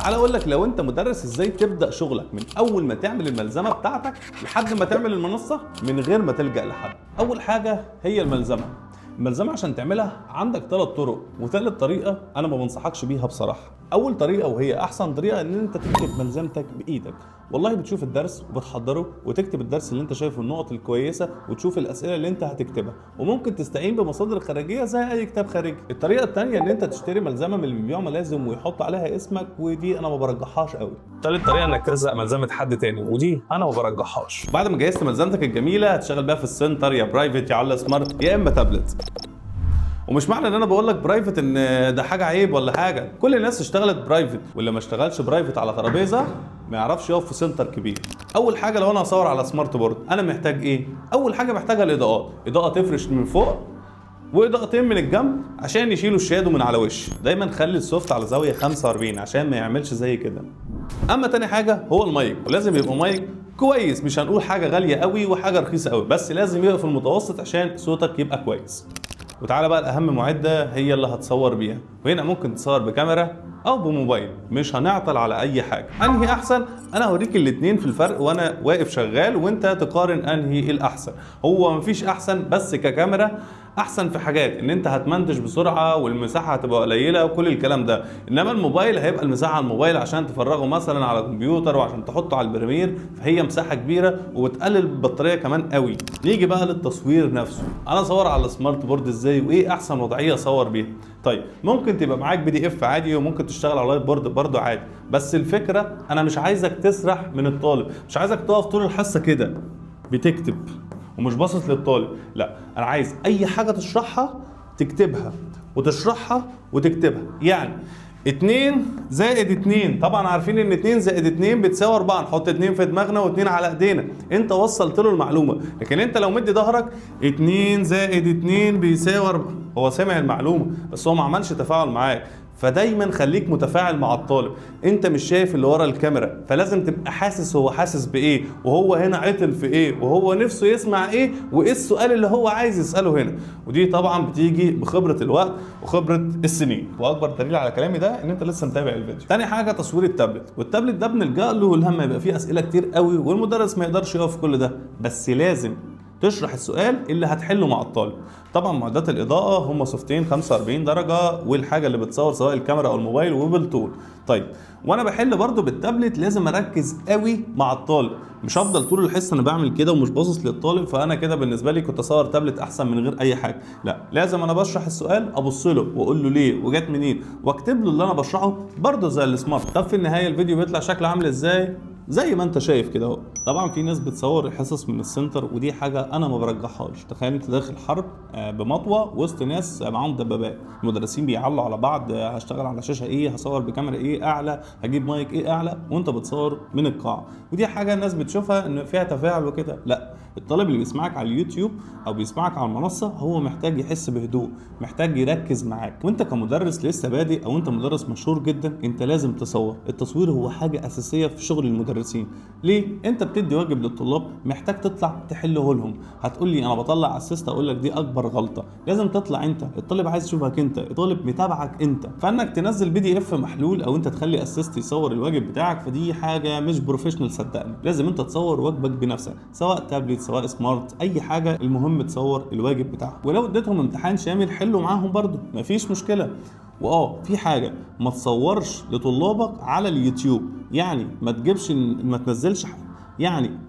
تعال اقول لك لو انت مدرس ازاي تبدا شغلك من اول ما تعمل الملزمه بتاعتك لحد ما تعمل المنصه من غير ما تلجا لحد. اول حاجه هي الملزمه. الملزمه عشان تعملها عندك 3 طرق، وثالث طريقه انا ما بنصحكش بيها بصراحه. اول طريقه وهي احسن طريقه ان انت تكتب ملزمتك بايدك. والله بتشوف الدرس وبتحضره وتكتب الدرس اللي انت شايفه النقط الكويسه وتشوف الاسئله اللي انت هتكتبها، وممكن تستعين بمصادر خارجيه زي اي كتاب خارجي. الطريقه الثانيه ان انت تشتري ملزمه من اللي بيبيعوا ملازم ويحط عليها اسمك، ودي انا ما برجحهاش قوي. ثالث طريقه انك تلزق ملزمه حد تاني، ودي انا ما برجحهاش. بعد ما جهزت ملزمتك الجميله هتشتغل بيها في السنتر يا برايفت يا على سمارت يا اما تابلت. ومش معنى ان انا بقول لك برايفت ان ده حاجه عيب ولا حاجه، كل الناس اشتغلت برايفت، واللي ما اشتغلش برايفت على ترابيزه ما يعرفش يقف في سنتر كبير. اول حاجه لو انا هصور على سمارت بورد انا محتاج ايه؟ اول حاجه محتاجها الاضاءات، اضاءه تفرش من فوق واضاءتين من الجنب عشان يشيلوا الشادو من على وش. دايما خلي السوفت على زاويه 45 عشان ما يعملش زي كده. اما تاني حاجه هو المايك، ولازم يبقى مايك كويس، مش هنقول حاجه غاليه قوي وحاجه رخيصه قوي، بس لازم يبقى في المتوسط عشان صوتك يبقى كويس. وتعالى بقى الاهم معده هي اللي هتصور بيها، وهنا ممكن تصور بكاميرا او بموبايل، مش هنعطل على اي حاجه. انهي احسن؟ انا هوريك الاثنين في الفرق وانا واقف شغال وانت تقارن انهي الاحسن. هو مفيش احسن، بس ككاميرا احسن في حاجات ان انت هتمنتج بسرعه والمساحه هتبقى قليله وكل الكلام ده، انما الموبايل هيبقى المساحه على الموبايل عشان تفرغه مثلا على الكمبيوتر وعشان تحطه على البريمير، فهي مساحه كبيره وبتقلل البطاريه كمان قوي. نيجي بقى للتصوير نفسه، انا اصور على السمارت بورد ازاي وايه احسن وضعيه اصور بيها؟ طيب ممكن تبقى معاك PDF عادي وممكن تشتغل على لايت بورد برضه عادي، بس الفكره انا مش عايزك تسرح من الطالب، مش عايزك تقف طول الحصه كده بتكتب ومش باصص للطالب، لا انا عايز اي حاجه تشرحها تكتبها وتشرحها وتكتبها. يعني 2 زائد 2، طبعا عارفين ان 2 زائد 2 بتساوي 4، نحط 2 في دماغنا و2 على ايدينا، انت وصلت له المعلومه. لكن انت لو مدي ظهرك 2 زائد 2 بيساوي 4، هو سمع المعلومه بس هو ما عملش تفاعل معاك. فدايما خليك متفاعل مع الطالب، انت مش شايف اللي ورا الكاميرا، فلازم تبقى حاسس هو حاسس بايه، وهو هنا عطل في ايه، وهو نفسه يسمع ايه، وايه السؤال اللي هو عايز يساله هنا. ودي طبعا بتيجي بخبره الوقت وخبره السنين، واكبر دليل على كلامي ده ان انت لسه متابع الفيديو. تاني حاجه تصوير التابلت، والتابلت ده بنلجأ له لما يبقى فيه اسئله كتير قوي والمدرس ما يقدرش يقف كل ده، بس لازم تشرح السؤال اللي هتحله مع الطالب. طبعا معدات الاضاءه هم صفتين 45 درجه، والحاجه اللي بتصور سواء الكاميرا او الموبايل وبالطول. طيب وانا بحل برضو بالتابلت لازم اركز قوي مع الطالب، مش هفضل طول الحصه انا بعمل كده ومش باصص للطالب، فانا كده بالنسبه لي كنت اصور تابلت احسن من غير اي حاجه. لا، لازم انا بشرح السؤال ابص له واقول له ليه وجات منين واكتب له اللي انا بشرحه برضو زي السمارت. طب في النهايه الفيديو بيطلع شكله عامل ازاي؟ زي ما انت شايف كده اهو. طبعا في ناس بتصور الحصص من السنتر ودي حاجه انا ما برجحهاش. تخيل انت داخل حرب بمطوه وسط ناس معاهم دبابات، المدرسين بيعلوا على بعض، هشتغل على شاشه ايه، هصور بكاميرا ايه اعلى، هجيب مايك ايه اعلى، وانت بتصور من القاعه. ودي حاجه الناس بتشوفها ان فيها تفاعل وكده، لا، الطالب اللي بيسمعك على اليوتيوب او بيسمعك على المنصه هو محتاج يحس بهدوء، محتاج يركز معاك. وانت كمدرس لسه بادئ او انت مدرس مشهور جدا انت لازم تصور. التصوير هو حاجه اساسيه في شغل المدرسين. ليه؟ انت بتدي واجب للطلاب محتاج تطلع تحله لهم. هتقول لي انا بطلع اسيست، اقول لك دي اكبر غلطه. لازم تطلع انت، الطالب عايز يشوفك انت، الطالب متابعك انت. فانك تنزل PDF محلول او انت تخلي اسيست يصور الواجب بتاعك فدي حاجه مش بروفيشنال صدقني. لازم انت تصور واجبك بنفسك، سواء تابلت سواء سمارت اي حاجه، المهم تصور الواجب بتاعك. ولو اديتهم امتحان شامل حله معاهم برضو مفيش مشكله. في حاجه، ما تصورش لطلابك على اليوتيوب، يعني ما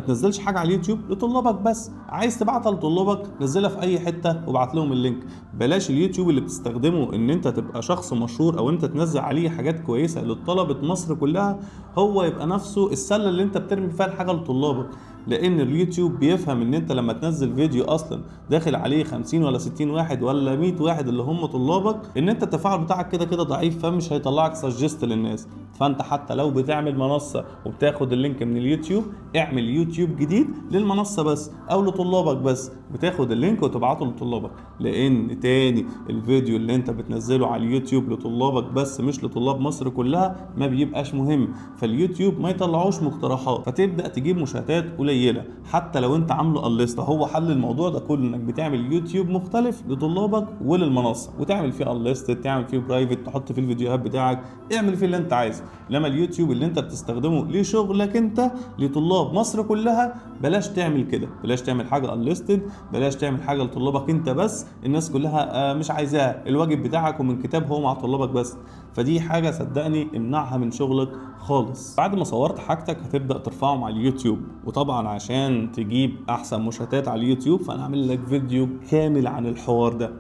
تنزلش حاجه على اليوتيوب لطلابك بس. عايز تبعتها لطلابك نزلها في اي حته وابعت لهم اللينك. بلاش اليوتيوب اللي بتستخدمه ان انت تبقى شخص مشهور او انت تنزل عليه حاجات كويسه لطلبه مصر كلها، هو يبقى نفسه السله اللي انت بترمي فيها الحاجه لطلابك. لان اليوتيوب بيفهم ان انت لما تنزل فيديو اصلا داخل عليه 50 ولا 60 واحد ولا 100 واحد اللي هم طلابك، ان انت التفاعل بتاعك كده كده ضعيف، فمش هيطلعك سجست للناس. فانت حتى لو بتعمل منصه وبتاخد اللينك من اليوتيوب، اعمل يوتيوب جديد للمنصه بس او لطلابك بس، وتاخد اللينك وتبعته لطلابك. لان تاني الفيديو اللي انت بتنزله على اليوتيوب لطلابك بس مش لطلاب مصر كلها ما بيبقاش مهم، فاليوتيوب ما يطلعوش مقترحات فتبدا تجيب مشاهدات قليله قليله حتى لو انت عامله انليست. هو حل الموضوع ده كله انك بتعمل يوتيوب مختلف لطلابك وللمنصه، وتعمل فيه انليست، تعمل فيه برايفت، تحط فيه الفيديوهات بتاعك، اعمل فيه اللي انت عايزه. لما اليوتيوب اللي انت بتستخدمه لشغلك انت لطلاب مصر كلها، بلاش تعمل كده، بلاش تعمل حاجه انليستد، بلاش تعمل حاجه لطلابك انت بس، الناس كلها مش عايزاها، الواجب بتاعك ومن كتاب هو مع طلابك بس. فدي حاجه صدقني امنعها من شغلك خالص. بعد ما صورت حاجتك هتبدا ترفعهم على اليوتيوب، وطبعا عشان تجيب احسن مشاهدات على اليوتيوب فانا هعمل لك فيديو كامل عن الحوار ده،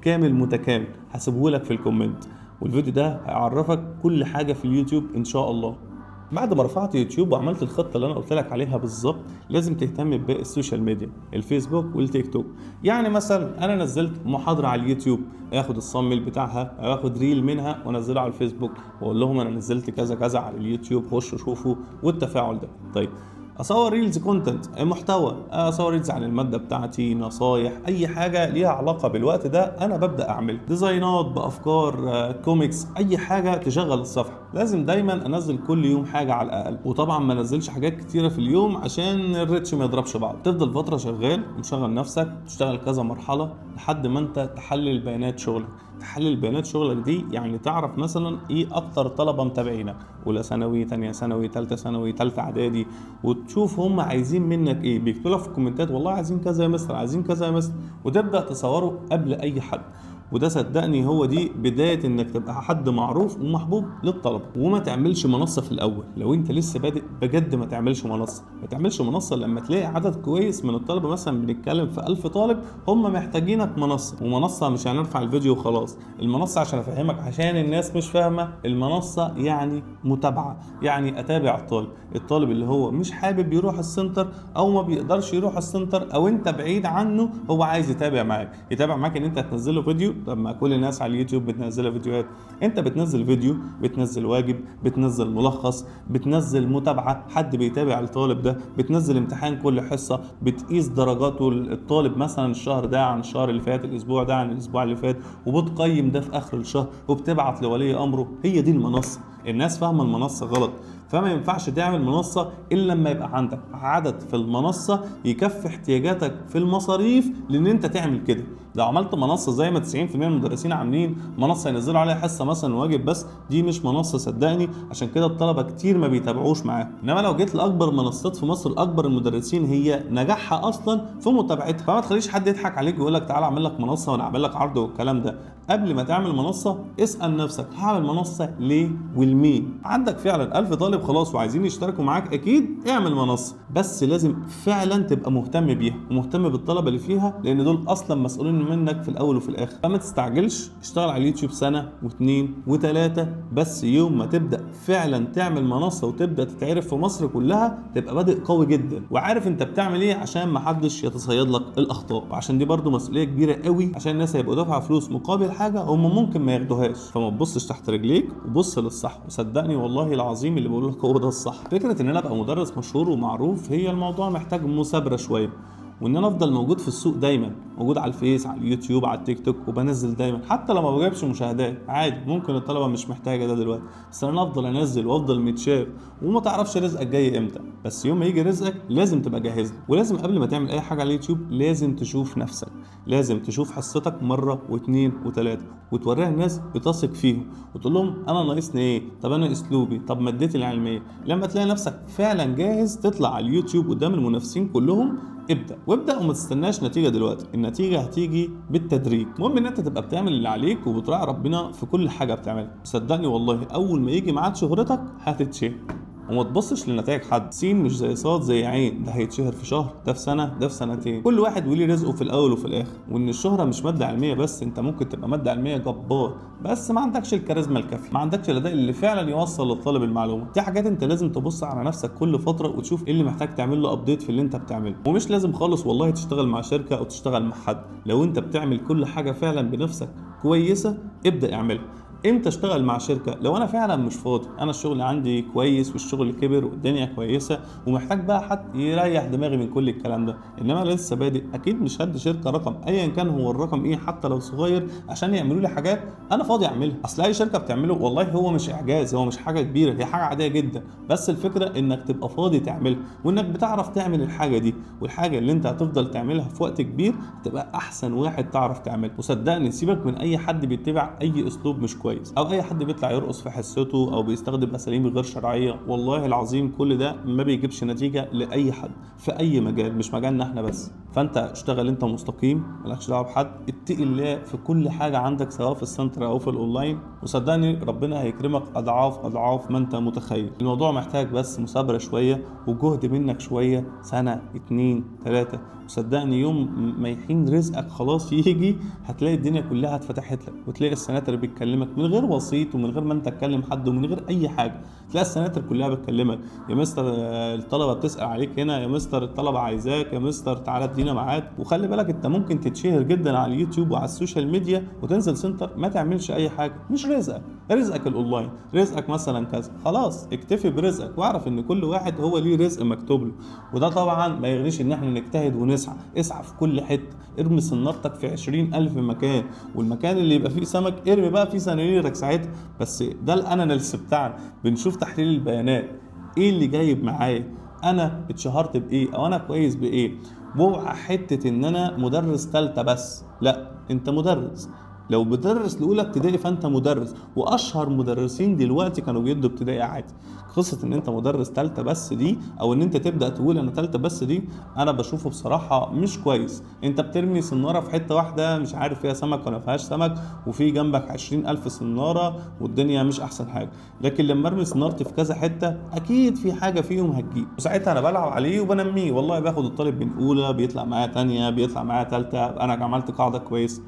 كامل متكامل، هسيبه لك في الكومنت، والفيديو ده هيعرفك كل حاجه في اليوتيوب ان شاء الله. بعد ما رفعت يوتيوب وعملت الخطه اللي انا قلت لك عليها بالظبط، لازم تهتم بباقي السوشيال ميديا، الفيسبوك والتيك توك. يعني مثلا انا نزلت محاضره على اليوتيوب، اخد الصمل بتاعها، اخد ريل منها وانزلها على الفيسبوك واقول لهم انا نزلت كذا كذا على اليوتيوب، خشوا شوفوا، والتفاعل ده. طيب اصور ريلز كونتنت، محتوى، اصور ريلز عن الماده بتاعتي، نصايح، اي حاجه ليها علاقه بالوقت ده انا ببدا اعمل ديزاينات بافكار، كوميكس، اي حاجه تشغل الصفحه. لازم دايما انزل كل يوم حاجه على الاقل، وطبعا ما انزلش حاجات كتيره في اليوم عشان الريتش ما يضربش بعض. تفضل فتره شغال ومشغل نفسك، تشتغل كذا مرحله لحد ما انت تحلل بيانات شغلك. تحلل بيانات شغلك دي يعني تعرف مثلا ايه اكتر طلبه متابعينك، اولى ثانوي، ثانيه ثانوي، ثالثه ثانوي، ثالثه اعدادي، وتشوف هم عايزين منك ايه. بيكتبوا لك في الكومنتات والله عايزين كذا يا مستر، عايزين كذا يا مستر، وتبدا تصوره قبل اي حد. وده صدقني هو دي بدايه انك تبقى حد معروف ومحبوب للطلبه. وما تعملش منصه في الاول، لو انت لسه بادئ بجد ما تعملش منصه. ما تعملش منصه لما تلاقي عدد كويس من الطلبه، مثلا بنتكلم في 1000 طالب هم محتاجينك منصه. ومنصه مش هنرفع الفيديو وخلاص، المنصه عشان افهمك عشان الناس مش فاهمه، المنصه يعني متابعه، يعني اتابع الطالب اللي هو مش حابب يروح السنتر او ما بيقدرش يروح السنتر او انت بعيد عنه، هو عايز يتابع معاك ان انت تنزل له فيديو. طب ما كل الناس على اليوتيوب بتنزل فيديوهات، انت بتنزل فيديو، بتنزل واجب، بتنزل ملخص، بتنزل متابعه، حد بيتابع الطالب ده، بتنزل امتحان كل حصه، بتقيس درجاته الطالب مثلا الشهر ده عن الشهر اللي فات، الاسبوع ده عن الاسبوع اللي فات، وبتقيم ده في اخر الشهر وبتبعت لولي امره. هي دي المنصه. الناس فاهمه المنصه غلط، فما ينفعش تعمل منصه الا لما يبقى عندك عدد في المنصه يكفي احتياجاتك في المصاريف لان انت تعمل كده. لو عملت منصه زي ما 90% من المدرسين عاملين منصه ينزلوا عليها حصه مثلا واجب بس، دي مش منصه صدقني. عشان كده الطلبه كتير ما بيتابعوش معاها. انما لو جيت لاكبر منصات في مصر، اكبر المدرسين هي نجاحها اصلا في متابعتها. فما تخليش حد يضحك عليك ويقول لك تعالى اعمل لك منصه وانا اعمل لك عرض والكلام ده. قبل ما تعمل منصه اسال نفسك هعمل منصه ليه والمين. عندك فعلا 1000 طالب خلاص وعايزين يشتركوا معاك، اكيد اعمل منصه، بس لازم فعلا تبقى مهتم بيها ومهتم بالطلبه اللي فيها، لان دول اصلا مسؤولين منك في الاول وفي الاخر. فما تستعجلش، اشتغل على اليوتيوب سنه واثنين وثلاثه، بس يوم ما تبدا فعلا تعمل منصه وتبدا تتعرف في مصر كلها تبقى بادئ قوي جدا وعارف انت بتعمل ايه، عشان ما حدش يتصيد لك الاخطاء. وعشان دي برضو مسؤوليه كبيره قوي، عشان الناس هيبقوا دافعه فلوس مقابل حاجه هم ممكن ما ياخدوهاش. فما تبصش تحت رجليك وبص للصح، وصدقني والله العظيم اللي بقول لك هو ده الصح. فكره ان انا ابقى مدرس مشهور ومعروف، هي الموضوع محتاج مثابره شويه، وان انا افضل موجود في السوق دايما، موجود على الفيس، على اليوتيوب، على التيك توك، وبنزل دايما حتى لو ما بجيبش مشاهدات عادي. ممكن الطلبه مش محتاجه ده دلوقتي، بس انا افضل انزل وافضل متشاف. وما تعرفش رزقك جاي امتى، بس يوم ما يجي رزقك لازم تبقى جاهز له. ولازم قبل ما تعمل اي حاجه على اليوتيوب لازم تشوف نفسك، لازم تشوف حصتك مره واثنين وثلاثه وتوريها الناس بتثق فيهم، وتقول لهم انا ناقصني ايه، طب انا اسلوبي، طب مادتي العلميه. لما تلاقي نفسك فعلا جاهز تطلع على اليوتيوب قدام المنافسين كلهم، وابدا وما تستناش نتيجه دلوقتي، النتيجه هتيجي بالتدريج. المهم ان انت تبقى بتعمل اللي عليك وبتراعي ربنا في كل حاجه بتعملها. صدقني والله اول ما يجي ميعاد شهرتك هتتشهر. وما تبصش لنتائج حد، سين مش زي صاد زي عين، ده هيتشهر في شهر، ده في سنه، ده في سنتين. كل واحد وليه رزقه في الاول وفي الاخر. وان الشهره مش ماده علميه بس، انت ممكن تبقى ماده علميه جبار بس ما عندكش الكاريزما الكافيه، ما عندكش الاداء اللي فعلا يوصل للطالب المعلومه. دي حاجات انت لازم تبص على نفسك كل فتره وتشوف ايه اللي محتاج تعمل له ابديت في اللي انت بتعمله. ومش لازم خالص والله تشتغل مع شركه او تشتغل مع حد، لو انت بتعمل كل حاجه فعلا بنفسك كويسه ابدا اعملها. امتى اشتغل مع شركه؟ لو انا فعلا مش فاضي، انا الشغل عندي كويس والشغل كبر والدنيا كويسه ومحتاج بقى حد يريح دماغي من كل الكلام ده. انما لسه بادئ اكيد مش هدي شركه رقم ايا كان هو الرقم ايه حتى لو صغير عشان يعملوا لي حاجات انا فاضي اعملها. اصل اي شركه بتعمله والله هو مش اعجاز، هو مش حاجه كبيره، هي حاجه عاديه جدا، بس الفكره انك تبقى فاضي تعملها وانك بتعرف تعمل الحاجه دي، والحاجه اللي انت هتفضل تعملها في وقت كبير هتبقى احسن واحد تعرف تعمل. وصدقني سيبك من اي حد بيتبع اي اسلوب مش كويس او اي حد بيطلع يرقص في حصته او بيستخدم اساليب غير شرعيه، والله العظيم كل ده ما بيجيبش نتيجه لاي حد في اي مجال، مش مجالنا احنا بس. فانت اشتغل انت مستقيم، مالكش دعوه بحد، اتقي الله في كل حاجه عندك سواء في السنتر او في الاونلاين، وصدقني ربنا هيكرمك اضعاف ما انت متخيل. الموضوع محتاج بس مثابره شويه وجهد منك شويه، سنه 2 3، وصدقني يوم ما يحين رزقك خلاص يجي هتلاقي الدنيا كلها اتفتحت لك، وتلاقي السناتر بتكلمك من غير وسيط ومن غير ما انت تكلم حد ومن غير اي حاجه. تلاقي السناتر كلها بتكلمك، يا مستر الطلبه بتسال عليك هنا، يا مستر الطلبه عايزاك، يا مستر تعالى ادينا ميعاد. وخلي بالك انت ممكن تتشهر جدا على اليوتيوب وعلى السوشيال ميديا وتنزل سنتر ما تعملش اي حاجه، مش رزقك الاونلاين، رزقك مثلا كذا، خلاص اكتفي برزقك واعرف ان كل واحد هو ليه رزق مكتوب له. وده طبعا ما يغنيش ان احنا نجتهد ونسعى، اسعى في كل حته، ارمي سنارتك في 20,000 مكان، والمكان اللي يبقى فيه سمك ارمي بقى فيه سنانيرك ساعتها. بس ده الاناليسيس بتاعنا، بنشوف تحليل البيانات، ايه اللي جايب معايا، انا اتشهرت بايه او انا كويس بايه. واوعى حته ان انا مدرس ثالثه بس، لا انت مدرس. لو بتدرس لاولى ابتدائي فانت مدرس، واشهر مدرسين دلوقتي كانوا بيدوا ابتدائي عادي. قصه ان انت مدرس ثالثه بس دي او ان انت تبدا تقول انا ثالثه بس دي انا بشوفه بصراحه مش كويس. انت بترمي سناره في حته واحده مش عارف فيها سمك ولا فيهاش سمك، وفي جنبك 20,000 سناره والدنيا مش احسن حاجه. لكن لما ارمي سنارتي في كذا حته اكيد في حاجه فيهم هتجيب، وساعتها انا بلعب عليه وبنميه. والله باخد الطالب من اولى بيطلع معايا ثانيه بيطلع معايا ثالثه، انا عملت قاعده كويسه.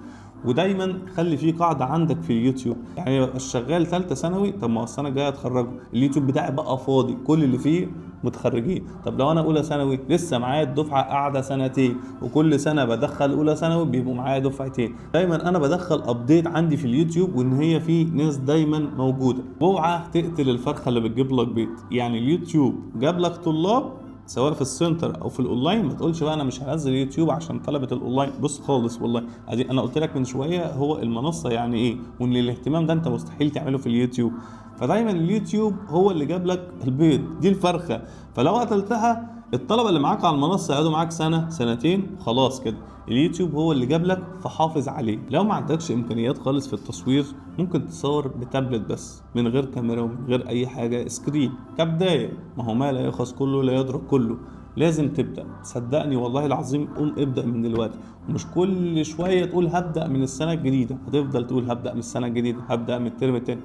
ودايما خلي فيه قاعده عندك في اليوتيوب، يعني يبقى الشغال ثالثه ثانوي، طب ما هو السنه الجايه اتخرجوا، اليوتيوب بتاعي بقى فاضي كل اللي فيه متخرجين. طب لو انا اولى ثانوي لسه معايا الدفعه قاعده سنتين، وكل سنه بدخل اولى ثانوي بيبقوا معايا دفعتين، دايما انا بدخل ابديت عندي في اليوتيوب وان هي في ناس دايما موجوده. واوعى تقتل الفرخه اللي بتجيب لك بيض، يعني اليوتيوب جاب لك طلاب سواء في السنتر او في الاونلاين، ما تقولش بقى انا مش هنزل يوتيوب عشان طلبه الاونلاين. بص خالص والله، ادي انا قلت لك من شويه هو المنصه يعني ايه، وان الاهتمام ده انت مستحيل تعمله في اليوتيوب. فدايما اليوتيوب هو اللي جاب لك البيض، دي الفرخه. فلو قتلتها الطلبه اللي معاك على المنصه يقعدوا معاك سنه سنتين خلاص كده. اليوتيوب هو اللي جاب لك فحافظ عليه. لو ما عندكش امكانيات خالص في التصوير ممكن تصور بتابلت بس من غير كاميرا ومن غير اي حاجه، سكرين كبدايه. ما هو ما لا يخص كله لا يضرب كله، لازم تبدا. صدقني والله العظيم قوم ابدا من دلوقتي، ومش كل شويه تقول هبدا من السنه الجديده. هتفضل تقول هبدا من السنه الجديده، هبدا من الترم الثاني.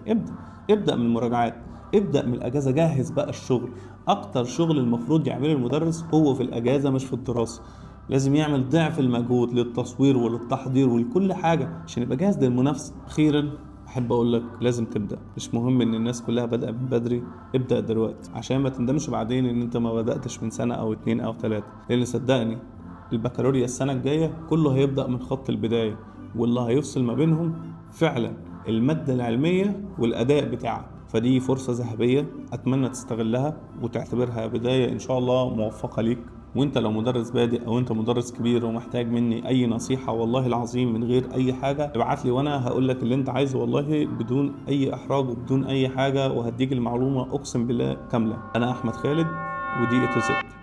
ابدا من المراجعات، ابدا من الاجازه، جهز بقى الشغل. اكتر شغل المفروض يعمله المدرس هو في الاجازه مش في الدراسه. لازم يعمل ضعف المجهود للتصوير وللتحضير ولكل حاجه عشان يبقى جاهز للمنافسه. اخيرا احب اقول لك لازم تبدا، مش مهم ان الناس كلها بدأ من بدري، ابدا دلوقتي عشان ما تندمش بعدين ان انت ما بداتش من سنه او 2 أو 3. لان صدقني البكالوريا السنه الجايه كله هيبدا من خط البدايه، واللي هيفصل ما بينهم فعلا الماده العلميه والاداء بتاعك. فدي فرصه ذهبيه اتمنى تستغلها وتعتبرها بدايه ان شاء الله موفقه ليك. وانت لو مدرس بادئ او انت مدرس كبير ومحتاج مني اي نصيحة والله العظيم من غير اي حاجة ابعت لي وانا هقول لك اللي انت عايزه والله بدون اي احراج وبدون اي حاجة، وهديك المعلومة اقسم بالله كاملة. انا احمد خالد ودي A to Z.